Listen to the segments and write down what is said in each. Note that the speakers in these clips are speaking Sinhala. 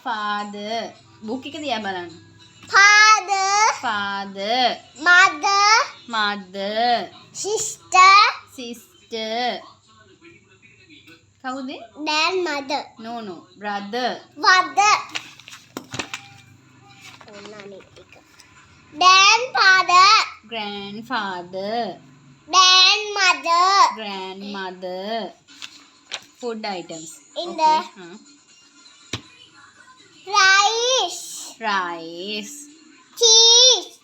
father book එක දිහා බලන්න father mother sister කවුද grandmother no brother grandfather grandmother food items In the rice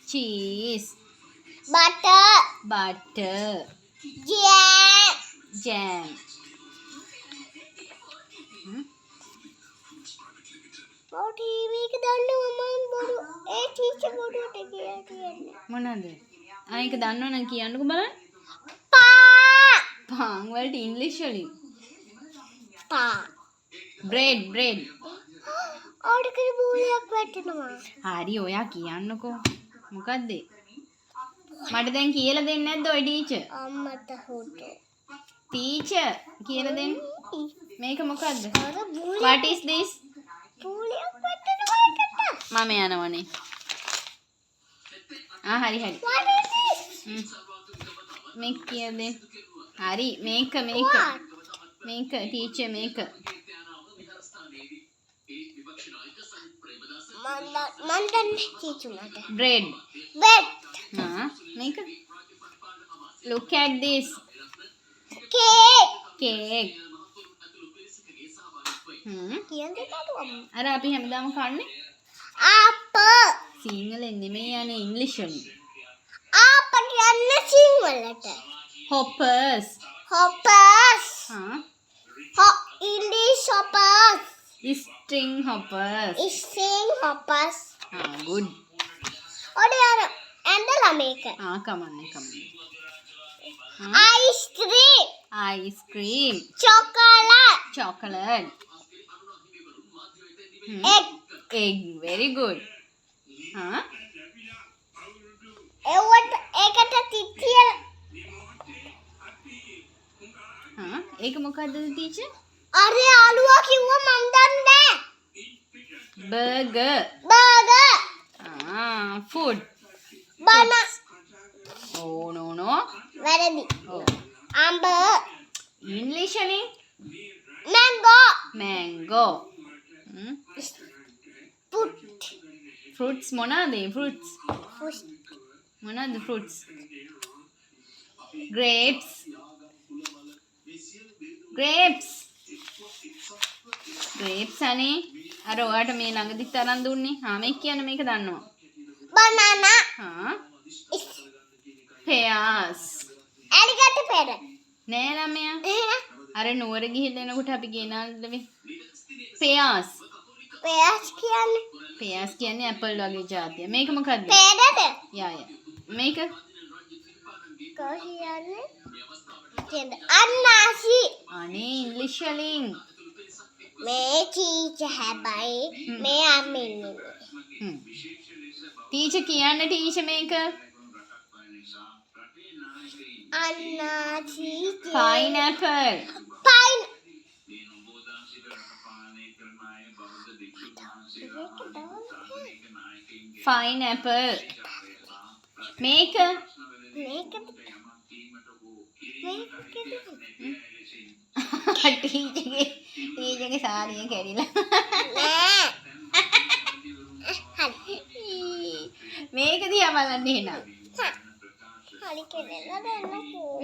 cheese butter jam මොනවාද ඒක දන්නවනම් කියන්නකෝ බලන්න පාන් වලට ඉංග්‍රීසි වලින් bread හරි ඔයා කියන්නකෝ මොකද්ද මට දැන් කියලා දෙන්නේ නැද්ද ඔය ටීචර් කියලා දෙන්න මේක මොකද්ද what is this මම යනවනේ හරි මේක කියලා දෙන්න හරි මේක ටීචර් මේක bread මේක look at this cake අර අපි හැමදාම කන්නේ සිංහලෙන් නෙමෙයි යන්නේ ඉංග්‍රීසි වලින් hoppers string hoppers good කමන්නේ ice cream chocolate egg very good ඒක මොකද්ද teacher burger food oh no English වලින් mango fruits මොනවාද fruits grapes අනේ අර ඔයාට මේ ළඟදි තරන් දුන්නේ මේක කියන්න මේක දන්නවා banana pears alligator නෑ ළමයා අර නුවර ගිහින් එනකොට අපි ගෙනාල්ලේ pears කියන්නේ ඇපල් වගේ જાතිය මේක මොකද්ද යා මේක අනේ ඉංග්‍රීසි වලින් මේ ටීචර් හැබයි මේ අම්මින්නේ ටීචර් කියන්න ටීචර් මේක අන්නා ටීචර් pineapple මේක ටීචර්ගේ සාරිය කැඩිලා මේක දිහා බලන්න එහෙනම් හරි කෙරෙලා දෙන්නකෝ